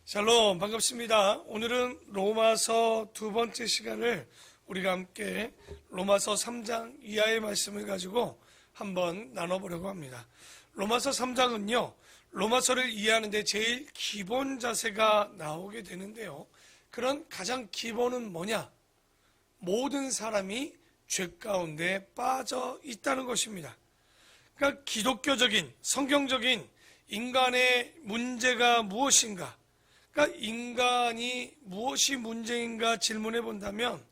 샬롬, 반갑습니다. 오늘은 로마서 두 번째 시간을 우리가 함께 로마서 3장 이하의 말씀을 가지고 한번 나눠보려고 합니다. 로마서 3장은요, 로마서를 이해하는데 제일 기본 자세가 나오게 되는데요. 그런 가장 기본은 뭐냐? 모든 사람이 죄 가운데 빠져 있다는 것입니다. 그러니까 기독교적인, 성경적인 인간의 문제가 무엇인가? 그러니까 인간이 무엇이 문제인가 질문해 본다면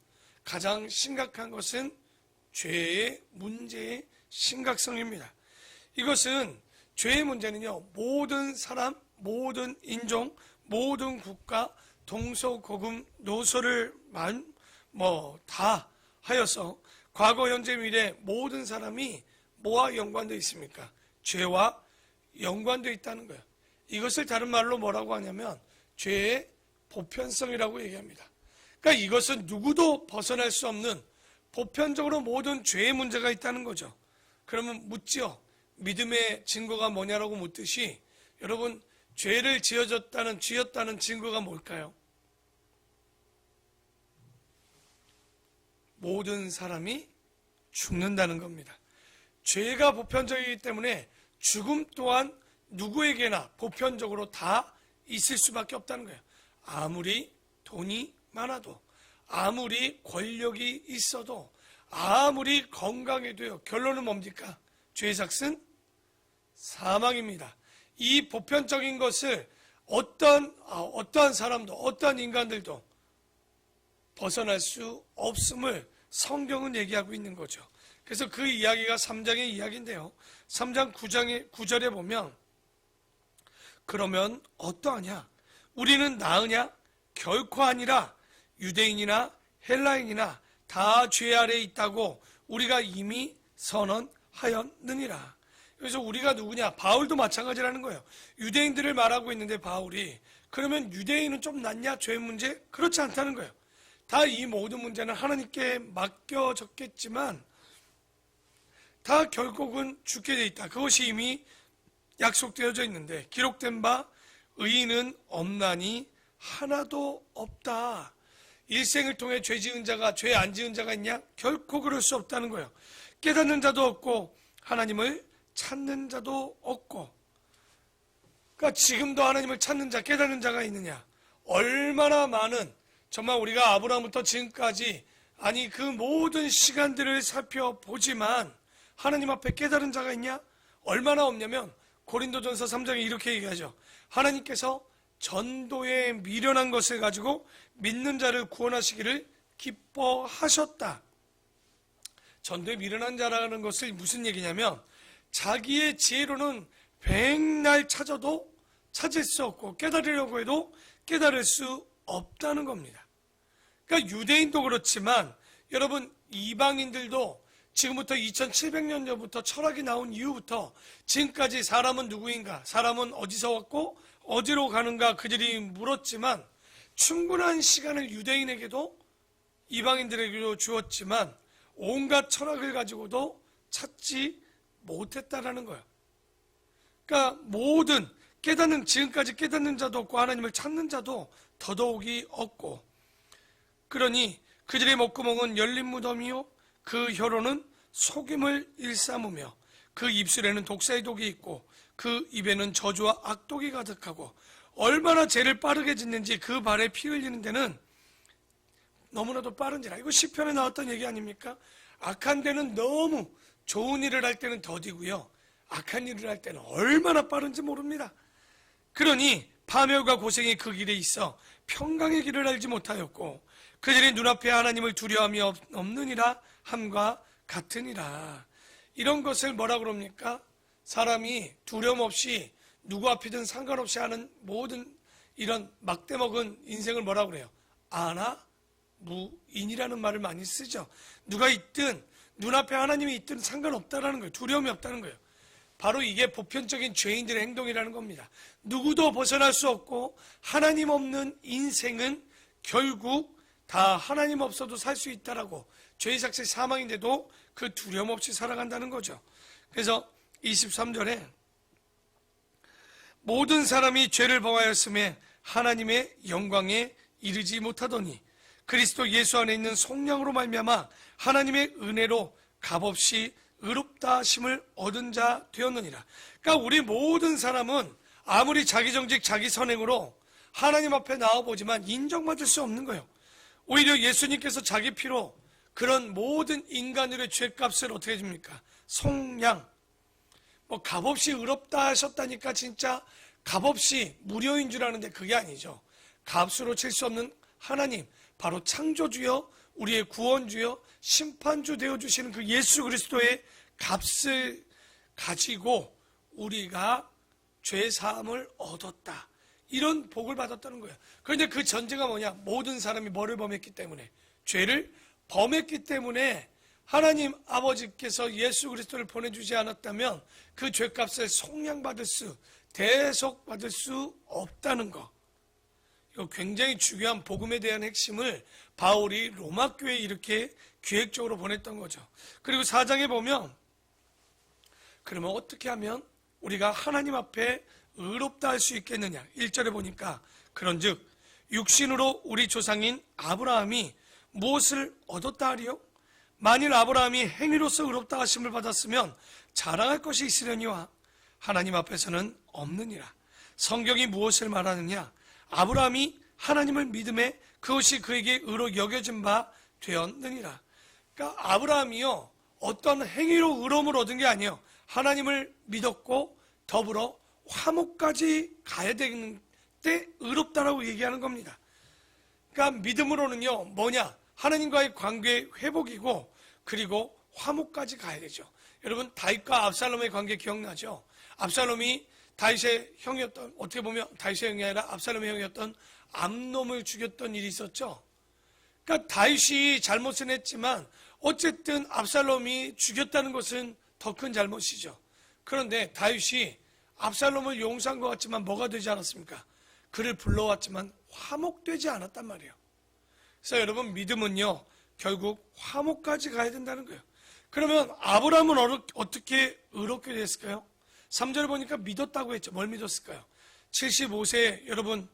가장 심각한 것은 죄의 문제의 심각성입니다. 이것은 죄의 문제는요, 모든 사람, 모든 인종, 모든 국가, 동서고금, 노소를 다 하여서 과거, 현재, 미래 모든 사람이 뭐와 연관되어 있습니까? 죄와 연관되어 있다는 거예요. 이것을 다른 말로 뭐라고 하냐면 죄의 보편성이라고 얘기합니다. 그러니까 이것은 누구도 벗어날 수 없는 보편적으로 모든 죄의 문제가 있다는 거죠. 그러면 묻지요. 믿음의 증거가 뭐냐라고 묻듯이 여러분 죄를 지었다는 증거가 뭘까요? 모든 사람이 죽는다는 겁니다. 죄가 보편적이기 때문에 죽음 또한 누구에게나 보편적으로 다 있을 수밖에 없다는 거예요. 아무리 돈이 많아도, 아무리 권력이 있어도, 아무리 건강해도요. 결론은 뭡니까? 죄의 삭은 사망입니다. 이 보편적인 것을 어떠한 사람도, 어떠한 인간들도 벗어날 수 없음을 성경은 얘기하고 있는 거죠. 그래서 그 이야기가 3장의 이야기인데요. 3장 9절에 보면 그러면 어떠하냐? 우리는 나으냐? 결코 아니라 유대인이나 헬라인이나 다 죄 아래에 있다고 우리가 이미 선언하였느니라. 그래서 우리가 누구냐? 바울도 마찬가지라는 거예요. 유대인들을 말하고 있는데 바울이 그러면 유대인은 좀 낫냐? 죄 문제? 그렇지 않다는 거예요. 다 이 모든 문제는 하나님께 맡겨졌겠지만 다 결국은 죽게 돼 있다. 그것이 이미 약속되어져 있는데 기록된 바 의인은 없나니 하나도 없다. 일생을 통해 죄 지은 자가 죄 안 지은 자가 있냐? 결코 그럴 수 없다는 거예요. 깨닫는 자도 없고 하나님을 찾는 자도 없고. 그러니까 지금도 하나님을 찾는 자, 깨닫는 자가 있느냐? 얼마나 많은, 정말 우리가 아브라함부터 지금까지 아니 그 모든 시간들을 살펴보지만 하나님 앞에 깨달은 자가 있냐? 얼마나 없냐면 고린도전서 3장에 이렇게 얘기하죠. 하나님께서 전도에 미련한 것을 가지고 믿는 자를 구원하시기를 기뻐하셨다. 전도에 미련한 자라는 것을 무슨 얘기냐면 자기의 지혜로는 백날 찾아도 찾을 수 없고 깨달으려고 해도 깨달을 수 없다는 겁니다. 그러니까 유대인도 그렇지만 여러분 이방인들도 지금부터 2700년 전부터 철학이 나온 이후부터 지금까지 사람은 누구인가, 사람은 어디서 왔고 어디로 가는가 그들이 물었지만 충분한 시간을 유대인에게도 이방인들에게도 주었지만 온갖 철학을 가지고도 찾지 못했다라는 거예요. 그러니까 모든 지금까지 깨닫는 자도 없고 하나님을 찾는 자도 더더욱이 없고, 그러니 그들의 목구멍은 열린 무덤이요 그 혀로는 속임을 일삼으며 그 입술에는 독사의 독이 있고 그 입에는 저주와 악독이 가득하고 얼마나 죄를 빠르게 짓는지 그 발에 피 흘리는 데는 너무나도 빠른지라. 이거 시편에 나왔던 얘기 아닙니까? 악한 데는 너무 좋은 일을 할 때는 더디고요, 악한 일을 할 때는 얼마나 빠른지 모릅니다. 그러니 파멸과 고생이 그 길에 있어 평강의 길을 알지 못하였고 그들의 눈앞에 하나님을 두려움이 없느니라 함과 같으니라. 이런 것을 뭐라 그럽니까? 사람이 두려움 없이 누구 앞이든 상관없이 하는 모든 이런 막대먹은 인생을 뭐라 그래요? 아나무인이라는 말을 많이 쓰죠. 누가 있든 눈앞에 하나님이 있든 상관없다라는 거예요. 두려움이 없다는 거예요. 바로 이게 보편적인 죄인들의 행동이라는 겁니다. 누구도 벗어날 수 없고 하나님 없는 인생은 결국 다 하나님 없어도 살 수 있다라고, 죄의 삭은 사망인데도 그 두려움 없이 살아간다는 거죠. 그래서 23절에 모든 사람이 죄를 범하였음에 하나님의 영광에 이르지 못하더니 그리스도 예수 안에 있는 속량으로 말미암아 하나님의 은혜로 값없이 의롭다 하심을 얻은 자 되었느니라. 그러니까 우리 모든 사람은 아무리 자기 정직 자기 선행으로 하나님 앞에 나와보지만 인정받을 수 없는 거예요. 오히려 예수님께서 자기 피로 그런 모든 인간들의 죄값을 어떻게 해줍니까? 속량, 값없이 의롭다 하셨다니까 진짜 값없이 무료인 줄 아는데 그게 아니죠. 값으로 칠 수 없는 하나님, 바로 창조주여 우리의 구원주여 심판주 되어주시는 그 예수 그리스도의 값을 가지고 우리가 죄사함을 얻었다, 이런 복을 받았다는 거예요. 그런데 그 전제가 뭐냐? 모든 사람이 뭐를 범했기 때문에? 죄를 범했기 때문에 하나님 아버지께서 예수 그리스도를 보내주지 않았다면 그 죄값을 속량받을 수, 대속받을 수 없다는 거. 이거 굉장히 중요한 복음에 대한 핵심을 바울이 로마 교회에 이렇게 기획적으로 보냈던 거죠. 그리고 4장에 보면 그러면 어떻게 하면 우리가 하나님 앞에 의롭다 할 수 있겠느냐? 1절에 보니까 그런즉 육신으로 우리 조상인 아브라함이 무엇을 얻었다 하리요? 만일 아브라함이 행위로서 의롭다 하심을 받았으면 자랑할 것이 있으려니와 하나님 앞에서는 없느니라. 성경이 무엇을 말하느냐? 아브라함이 하나님을 믿음에 그것이 그에게 의로 여겨진 바 되었느니라. 그러니까 아브라함이요, 어떤 행위로 의로움을 얻은 게 아니에요. 하나님을 믿었고 더불어 화목까지 가야 되는 때 의롭다라고 얘기하는 겁니다. 그러니까 믿음으로는요, 뭐냐? 하나님과의 관계의 회복이고, 그리고 화목까지 가야 되죠. 여러분, 다윗과 압살롬의 관계 기억나죠? 압살롬이 다윗의 형이었던, 어떻게 보면 다윗의 형이 아니라 압살롬의 형이었던 암놈을 죽였던 일이 있었죠. 그러니까 다윗이 잘못은 했지만 어쨌든 압살롬이 죽였다는 것은 더 큰 잘못이죠. 그런데 다윗이 압살롬을 용서한 것 같지만 뭐가 되지 않았습니까? 그를 불러왔지만 화목되지 않았단 말이에요. 그래서 여러분, 믿음은요, 결국 화목까지 가야 된다는 거예요. 그러면 아브라함은 어떻게 의롭게 됐을까요? 3절에 보니까 믿었다고 했죠. 뭘 믿었을까요? 75세 여러분,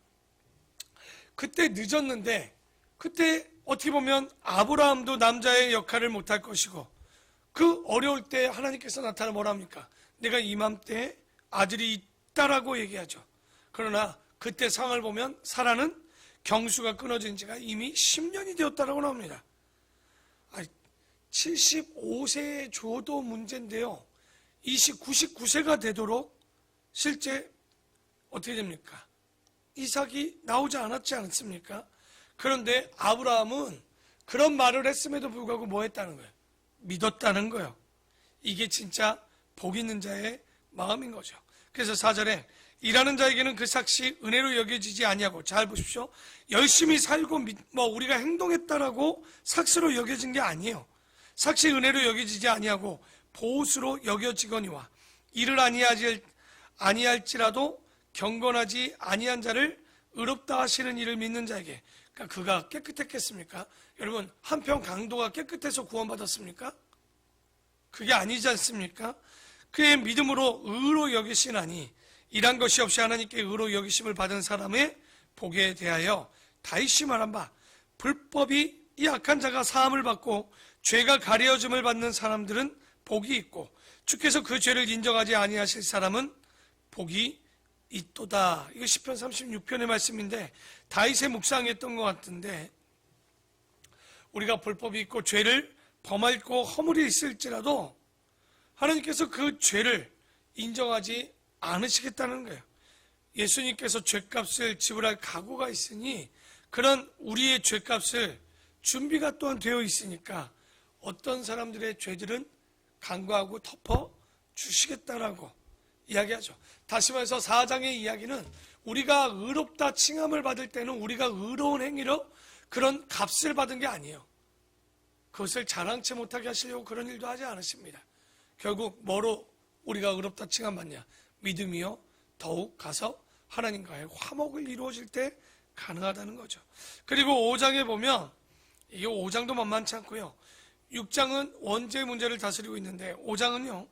그때 늦었는데, 그때 어떻게 보면 아브라함도 남자의 역할을 못할 것이고, 그 어려울 때 하나님께서 나타나 뭐라 합니까? 내가 이맘때 아들이 있다라고 얘기하죠. 그러나 그때 상황을 보면 사라는 경수가 끊어진 지가 이미 10년이 되었다라고 나옵니다. 75세에 줘도 문제인데요, 99세가 되도록 실제 어떻게 됩니까? 이삭이 나오지 않았지 않습니까? 그런데 아브라함은 그런 말을 했음에도 불구하고 뭐 했다는 거예요? 믿었다는 거예요. 이게 진짜 복 있는 자의 마음인 거죠. 그래서 4절에 일하는 자에게는 그 삭시 은혜로 여겨지지 아니하고, 잘 보십시오. 열심히 살고 우리가 행동했다라고 삭시로 여겨진 게 아니에요. 삭시 은혜로 여겨지지 아니하고 보수로 여겨지거니와 이를 아니할지라도 경건하지 아니한 자를 의롭다 하시는 이를 믿는 자에게, 그러니까 그가 깨끗했겠습니까? 여러분, 한평 강도가 깨끗해서 구원받았습니까? 그게 아니지 않습니까? 그의 믿음으로 의로 여기시나니 일한 것이 없이 하나님께 의로 여기심을 받은 사람의 복에 대하여 다윗이 말한 바, 불법이 이 악한 자가 사함을 받고 죄가 가려짐을 받는 사람들은 복이 있고 주께서 그 죄를 인정하지 아니하실 사람은 복이 있도다. 이거 시편 36편의 말씀인데 다윗의 묵상했던 것 같은데, 우리가 불법이 있고 죄를 범하고 허물이 있을지라도 하나님께서 그 죄를 인정하지 않으시겠다는 거예요. 예수님께서 죄값을 지불할 각오가 있으니 그런 우리의 죄값을 준비가 또한 되어 있으니까 어떤 사람들의 죄들은 간과하고 덮어 주시겠다라고 이야기하죠. 다시 말해서 4장의 이야기는 우리가 의롭다 칭함을 받을 때는 우리가 의로운 행위로 그런 값을 받은 게 아니에요. 그것을 자랑치 못하게 하시려고 그런 일도 하지 않으십니다. 결국 뭐로 우리가 의롭다 칭함받냐? 믿음이요, 더욱 가서 하나님과의 화목을 이루어질 때 가능하다는 거죠. 그리고 5장에 보면, 이게 5장도 만만치 않고요, 6장은 원죄의 문제를 다스리고 있는데 5장은요,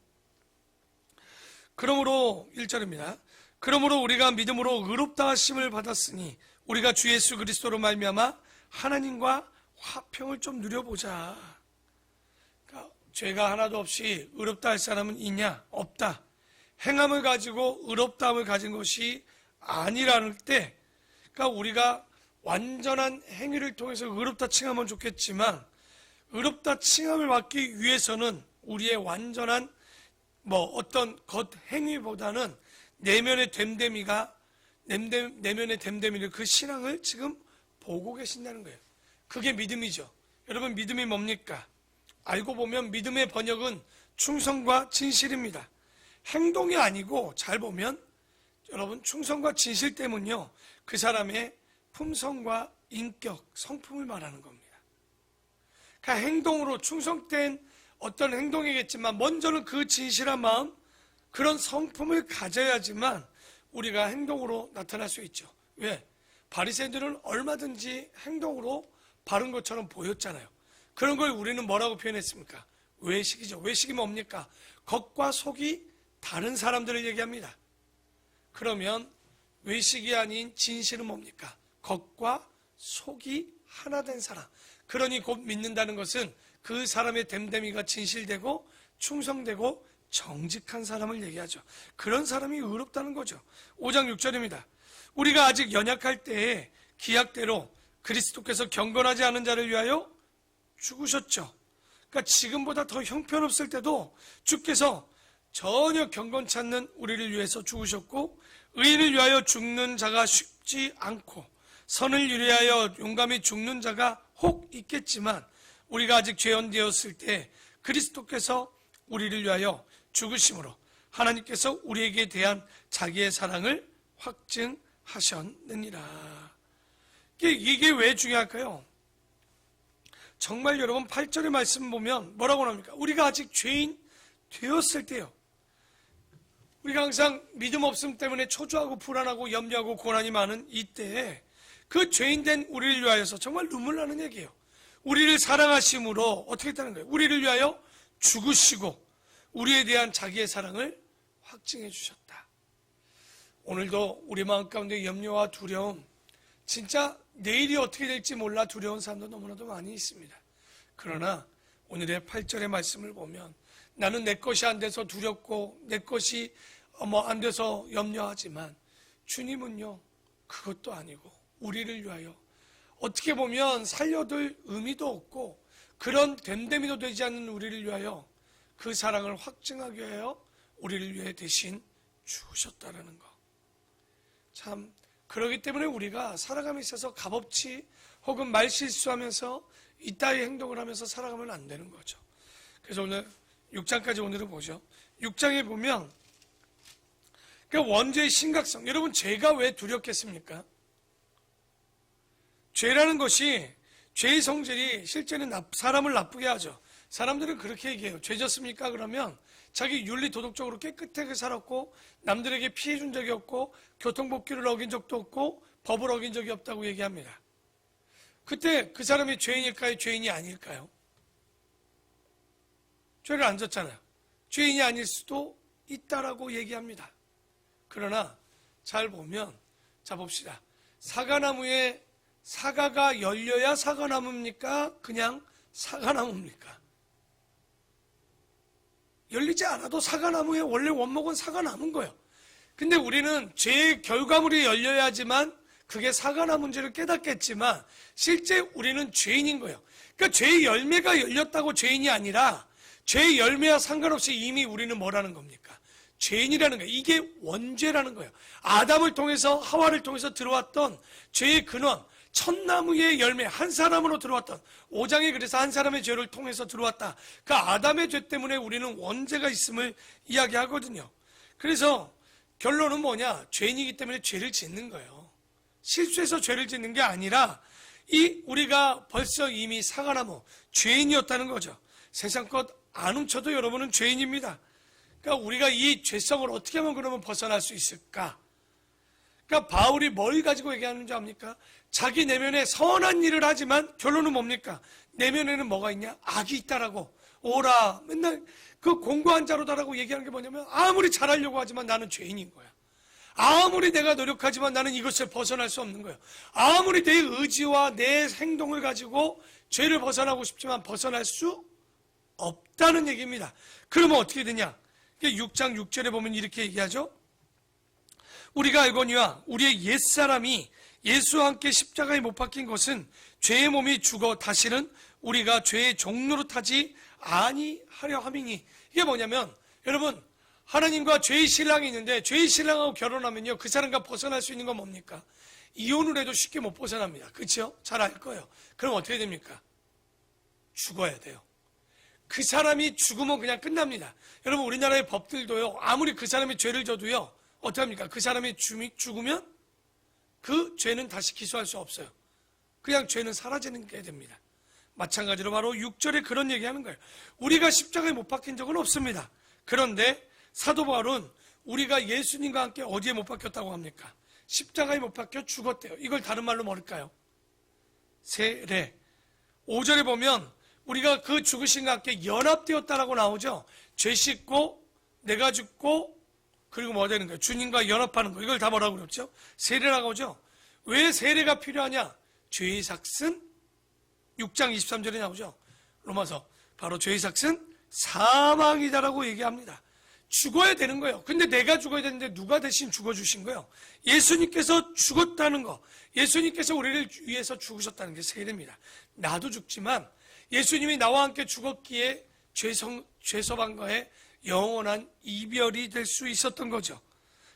그러므로 1절입니다. 그러므로 우리가 믿음으로 의롭다 하심을 받았으니 우리가 주 예수 그리스도로 말미암아 하나님과 화평을 좀 누려보자. 그러니까 죄가 하나도 없이 의롭다 할 사람은 있냐? 없다. 행함을 가지고 의롭다함을 가진 것이 아니라는 때, 그러니까 우리가 완전한 행위를 통해서 의롭다 칭하면 좋겠지만, 의롭다 칭함을 받기 위해서는 우리의 완전한 어떤 겉 행위보다는 내면의 됨됨이를 그 신앙을 지금 보고 계신다는 거예요. 그게 믿음이죠. 여러분, 믿음이 뭡니까? 알고 보면 믿음의 번역은 충성과 진실입니다. 행동이 아니고 잘 보면 여러분, 충성과 진실 때문요, 그 사람의 품성과 인격, 성품을 말하는 겁니다. 그러니까 행동으로 충성된 어떤 행동이겠지만 먼저는 그 진실한 마음, 그런 성품을 가져야지만 우리가 행동으로 나타날 수 있죠. 왜? 바리새인들은 얼마든지 행동으로 바른 것처럼 보였잖아요. 그런 걸 우리는 뭐라고 표현했습니까? 외식이죠. 외식이 뭡니까? 겉과 속이 다른 사람들을 얘기합니다. 그러면 외식이 아닌 진실은 뭡니까? 겉과 속이 하나 된 사람. 그러니 곧 믿는다는 것은 그 사람의 됨됨이가 진실되고 충성되고 정직한 사람을 얘기하죠. 그런 사람이 의롭다는 거죠. 5장 6절입니다. 우리가 아직 연약할 때에 기약대로 그리스도께서 경건하지 않은 자를 위하여 죽으셨죠. 그러니까 지금보다 더 형편없을 때도 주께서 전혀 경건치 않는 우리를 위해서 죽으셨고, 의인을 위하여 죽는 자가 쉽지 않고 선을 위하여 용감히 죽는 자가 혹 있겠지만, 우리가 아직 죄인되었을 때 그리스도께서 우리를 위하여 죽으심으로 하나님께서 우리에게 대한 자기의 사랑을 확증하셨느니라. 이게 왜 중요할까요? 정말 여러분 8절의 말씀 보면 뭐라고 나옵니까? 우리가 아직 죄인 되었을 때요. 우리가 항상 믿음 없음 때문에 초조하고 불안하고 염려하고 고난이 많은 이때에 그 죄인된 우리를 위하여서 정말 눈물 나는 얘기예요. 우리를 사랑하심으로 어떻게 했다는 거예요? 우리를 위하여 죽으시고 우리에 대한 자기의 사랑을 확증해 주셨다. 오늘도 우리 마음 가운데 염려와 두려움, 진짜 내일이 어떻게 될지 몰라 두려운 사람도 너무나도 많이 있습니다. 그러나 오늘의 8절의 말씀을 보면 나는 내 것이 안 돼서 두렵고 내 것이 안 돼서 염려하지만 주님은요, 그것도 아니고 우리를 위하여 어떻게 보면 살려둘 의미도 없고 그런 됨됨이도 되지 않는 우리를 위하여 그 사랑을 확증하기 위하여 우리를 위해 대신 죽으셨다라는 거. 참 그러기 때문에 우리가 살아감에 있어서 값없이 혹은 말실수하면서 이따위 행동을 하면서 살아가면 안 되는 거죠. 그래서 오늘 6장까지 오늘은 보죠. 6장에 보면 그 원죄의 심각성, 여러분 죄가 왜 두렵겠습니까? 죄라는 것이, 죄의 성질이 실제는 사람을 나쁘게 하죠. 사람들은 그렇게 얘기해요. 죄 졌습니까? 그러면 자기 윤리 도덕적으로 깨끗하게 살았고 남들에게 피해 준 적이 없고 교통법규를 어긴 적도 없고 법을 어긴 적이 없다고 얘기합니다. 그때 그 사람이 죄인일까요? 죄인이 아닐까요? 죄를 안 졌잖아요. 죄인이 아닐 수도 있다라고 얘기합니다. 그러나 잘 보면, 자 봅시다. 사과나무에 사과가 열려야 사과나무입니까? 그냥 사과나무입니까? 열리지 않아도 사과나무의 원래 원목은 사과나무인 거예요. 근데 우리는 죄의 결과물이 열려야지만 그게 사과나무인지를 깨닫겠지만 실제 우리는 죄인인 거예요. 그러니까 죄의 열매가 열렸다고 죄인이 아니라 죄의 열매와 상관없이 이미 우리는 뭐라는 겁니까? 죄인이라는 거예요. 이게 원죄라는 거예요. 아담을 통해서, 하와를 통해서 들어왔던 죄의 근원, 첫나무의 열매, 한 사람으로 들어왔던, 5장에 그래서 한 사람의 죄를 통해서 들어왔다. 그 아담의 죄 때문에 우리는 원죄가 있음을 이야기하거든요. 그래서 결론은 뭐냐? 죄인이기 때문에 죄를 짓는 거예요. 실수해서 죄를 짓는 게 아니라 우리가 벌써 이미 사과나무, 죄인이었다는 거죠. 세상 것 안 훔쳐도 여러분은 죄인입니다. 그러니까 우리가 이 죄성을 어떻게 하면 그러면 벗어날 수 있을까? 그러니까 바울이 뭘 가지고 얘기하는지 압니까? 자기 내면에 선한 일을 하지만 결론은 뭡니까? 내면에는 뭐가 있냐? 악이 있다라고. 오라, 맨날 그 공고한 자로다라고 얘기하는 게 뭐냐면 아무리 잘하려고 하지만 나는 죄인인 거야. 아무리 내가 노력하지만 나는 이것을 벗어날 수 없는 거예요. 아무리 내 의지와 내 행동을 가지고 죄를 벗어나고 싶지만 벗어날 수 없다는 얘기입니다. 그러면 어떻게 되냐? 6장 6절에 보면 이렇게 얘기하죠. 우리가 알거니와 우리의 옛사람이 예수와 함께 십자가에 못 박힌 것은 죄의 몸이 죽어 다시는 우리가 죄의 종로로 타지 아니하려 함이니. 이게 뭐냐면 여러분, 하나님과 죄의 신랑이 있는데 죄의 신랑하고 결혼하면요, 그 사람과 벗어날 수 있는 건 뭡니까? 이혼을 해도 쉽게 못 벗어납니다. 그렇죠? 잘 알 거예요. 그럼 어떻게 됩니까? 죽어야 돼요. 그 사람이 죽으면 그냥 끝납니다. 여러분, 우리나라의 법들도요, 아무리 그 사람이 죄를 져도요, 어떻게 합니까? 그 사람이 죽으면 그 죄는 다시 기소할 수 없어요. 그냥 죄는 사라지는 게 됩니다. 마찬가지로 바로 6절에 그런 얘기하는 거예요. 우리가 십자가에 못 박힌 적은 없습니다. 그런데 사도 바울은 우리가 예수님과 함께 어디에 못 박혔다고 합니까? 십자가에 못 박혀 죽었대요. 이걸 다른 말로 뭘까요? 세례. 5절에 보면 우리가 그 죽으신과 함께 연합되었다라고 나오죠. 죄 씻고 내가 죽고 그리고 뭐 되는 거예요? 주님과 연합하는 거. 이걸 다 뭐라고 그랬죠? 세례라고 하죠. 왜 세례가 필요하냐? 죄의 삭은 6장 23절에 나오죠. 로마서. 바로 죄의 삭은 사망이다라고 얘기합니다. 죽어야 되는 거예요. 근데 내가 죽어야 되는데 누가 대신 죽어주신 거예요? 예수님께서 죽었다는 거. 예수님께서 우리를 위해서 죽으셨다는 게 세례입니다. 나도 죽지만 예수님이 나와 함께 죽었기에 죄서방과의 영원한 이별이 될 수 있었던 거죠.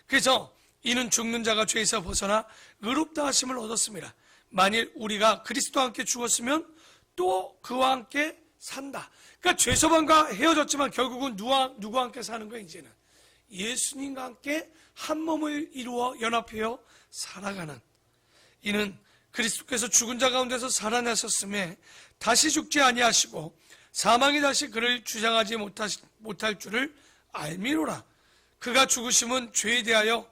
그래서 이는 죽는 자가 죄에서 벗어나 의롭다 하심을 얻었습니다. 만일 우리가 그리스도와 함께 죽었으면 또 그와 함께 산다. 그러니까 죄서방과 헤어졌지만 결국은 누구와 함께 사는 거예요? 이제는 예수님과 함께 한 몸을 이루어 연합하여 살아가는. 이는 그리스도께서 죽은 자 가운데서 살아나셨음에 다시 죽지 아니하시고 사망이 다시 그를 주장하지 못할 줄을 알미로라. 그가 죽으심은 죄에 대하여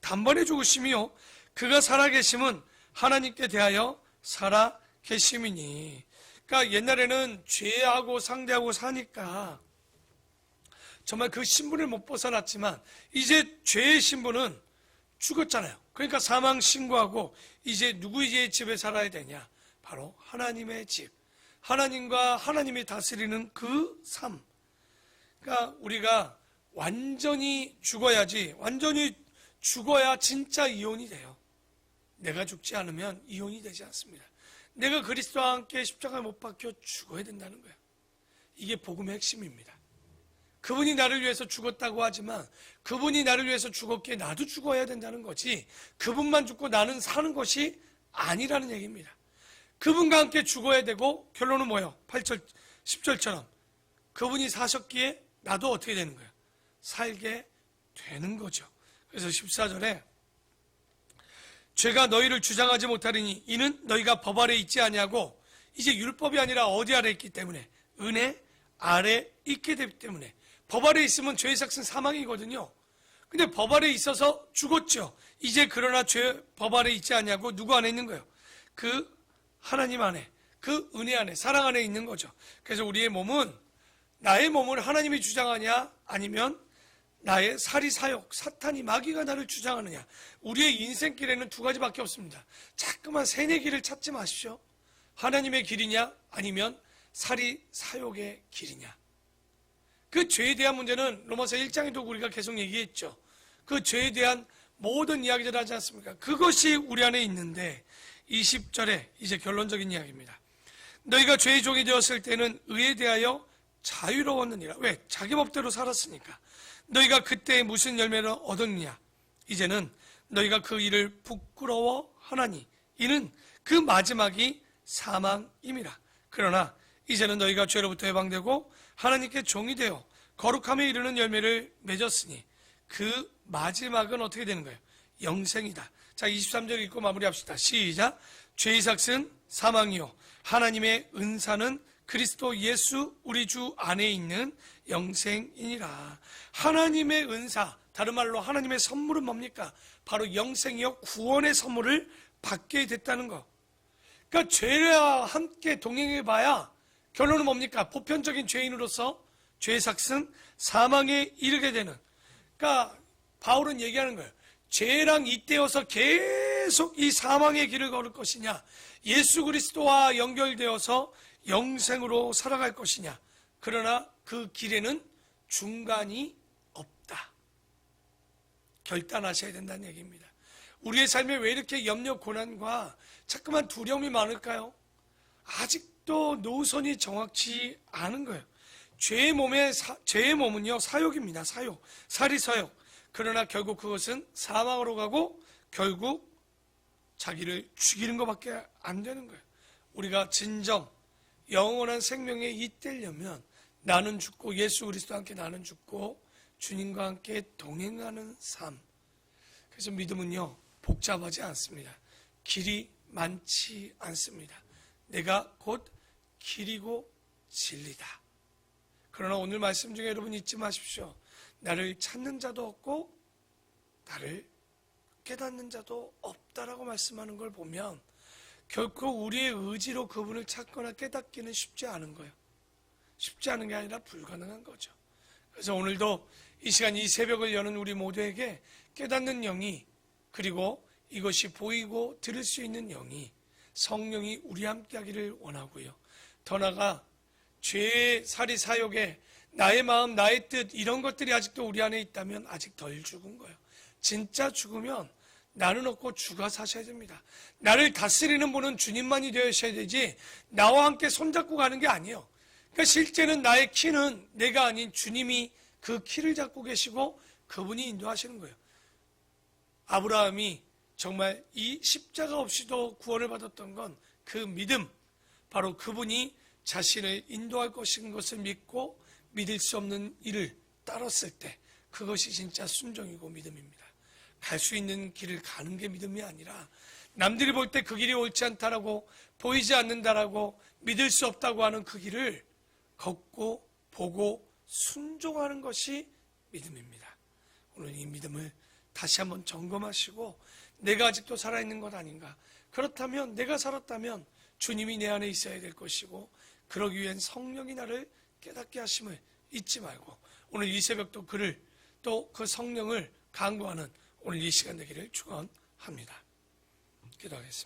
단번에 죽으심이요 그가 살아계심은 하나님께 대하여 살아계심이니. 그러니까 옛날에는 죄하고 상대하고 사니까 정말 그 신분을 못 벗어났지만 이제 죄의 신분은 죽었잖아요. 그러니까 사망 신고하고 이제 누구의 집에 살아야 되냐? 바로 하나님의 집. 하나님과 하나님이 다스리는 그 삶. 그러니까 우리가 완전히 죽어야지, 완전히 죽어야 진짜 이혼이 돼요. 내가 죽지 않으면 이혼이 되지 않습니다. 내가 그리스도와 함께 십자가에 못 박혀 죽어야 된다는 거예요. 이게 복음의 핵심입니다. 그분이 나를 위해서 죽었다고 하지만 그분이 나를 위해서 죽었기에 나도 죽어야 된다는 거지, 그분만 죽고 나는 사는 것이 아니라는 얘기입니다. 그분과 함께 죽어야 되고 결론은 뭐예요? 8절, 10절처럼 그분이 사셨기에 나도 어떻게 되는 거예요? 살게 되는 거죠. 그래서 14절에 죄가 너희를 주장하지 못하리니 이는 너희가 법 아래 있지 아니하고 이제 율법이 아니라 어디 아래 있기 때문에 은혜 아래 있게 되기 때문에. 법 아래 있으면 죄의 삭은 사망이거든요. 근데 법 아래 있어서 죽었죠. 이제 그러나 법 아래 있지 아니하고 누구 안에 있는 거예요? 그 하나님 안에, 그 은혜 안에, 사랑 안에 있는 거죠. 그래서 우리의 몸은, 나의 몸을 하나님이 주장하냐 아니면 나의 사리 사욕, 사탄이, 마귀가 나를 주장하느냐. 우리의 인생길에는 두 가지밖에 없습니다. 자꾸만 세뇌 길을 찾지 마십시오. 하나님의 길이냐 아니면 사리 사욕의 길이냐. 그 죄에 대한 문제는 로마서 1장에도 우리가 계속 얘기했죠. 그 죄에 대한 모든 이야기들 하지 않습니까? 그것이 우리 안에 있는데 20절에 이제 결론적인 이야기입니다. 너희가 죄의 종이 되었을 때는 의에 대하여 자유로웠느니라. 왜? 자기 법대로 살았으니까. 너희가 그때 무슨 열매를 얻었느냐? 이제는 너희가 그 일을 부끄러워하나니 이는 그 마지막이 사망임이라. 그러나 이제는 너희가 죄로부터 해방되고 하나님께 종이 되어 거룩함에 이르는 열매를 맺었으니 그 마지막은 어떻게 되는 거예요? 영생이다. 자, 23절 읽고 마무리합시다. 시작. 죄의 삭은 사망이요 하나님의 은사는 그리스도 예수 우리 주 안에 있는 영생이니라. 하나님의 은사, 다른 말로 하나님의 선물은 뭡니까? 바로 영생이요 구원의 선물을 받게 됐다는 거. 그러니까 죄와 함께 동행해봐야 결론은 뭡니까? 보편적인 죄인으로서 죄의 삭은 사망에 이르게 되는. 그러니까 바울은 얘기하는 거예요. 죄랑 잇대어서 계속 이 사망의 길을 걸을 것이냐, 예수 그리스도와 연결되어서 영생으로 살아갈 것이냐. 그러나 그 길에는 중간이 없다. 결단하셔야 된다는 얘기입니다. 우리의 삶에 왜 이렇게 염려, 고난과 자꾸만 두려움이 많을까요? 아직도 노선이 정확치 않은 거예요. 죄의 몸은요, 사욕입니다. 사욕, 사리사욕. 그러나 결국 그것은 사망으로 가고 결국 자기를 죽이는 것밖에 안 되는 거예요. 우리가 진정 영원한 생명에 잇대려면 나는 죽고 예수 그리스도와 함께 나는 죽고 주님과 함께 동행하는 삶. 그래서 믿음은요, 복잡하지 않습니다. 길이 많지 않습니다. 내가 곧 길이고 진리다. 그러나 오늘 말씀 중에 여러분 잊지 마십시오. 나를 찾는 자도 없고 나를 깨닫는 자도 없다라고 말씀하는 걸 보면 결코 우리의 의지로 그분을 찾거나 깨닫기는 쉽지 않은 거예요. 쉽지 않은 게 아니라 불가능한 거죠. 그래서 오늘도 이 시간, 이 새벽을 여는 우리 모두에게 깨닫는 영이, 그리고 이것이 보이고 들을 수 있는 영이, 성령이 우리 함께 하기를 원하고요. 더 나아가 죄의 사리 사욕에 나의 마음, 나의 뜻, 이런 것들이 아직도 우리 안에 있다면 아직 덜 죽은 거예요. 진짜 죽으면 나는 없고 주가 사셔야 됩니다. 나를 다스리는 분은 주님만이 되셔야 되지 나와 함께 손잡고 가는 게 아니에요. 그러니까 실제는 나의 키는 내가 아닌 주님이 그 키를 잡고 계시고 그분이 인도하시는 거예요. 아브라함이 정말 이 십자가 없이도 구원을 받았던 건 그 믿음, 바로 그분이 자신을 인도할 것인 것을 믿고 믿을 수 없는 일을 따랐을 때 그것이 진짜 순종이고 믿음입니다. 갈 수 있는 길을 가는 게 믿음이 아니라 남들이 볼 때 그 길이 옳지 않다라고, 보이지 않는다라고, 믿을 수 없다고 하는 그 길을 걷고 보고 순종하는 것이 믿음입니다. 오늘 이 믿음을 다시 한번 점검하시고 내가 아직도 살아있는 것 아닌가? 그렇다면, 내가 살았다면 주님이 내 안에 있어야 될 것이고 그러기 위한 성령이 나를 깨닫게 하심을 잊지 말고 오늘 이 새벽도 그를, 또 그 성령을 간구하는 오늘 이 시간 되기를 축원합니다. 기도하겠습니다.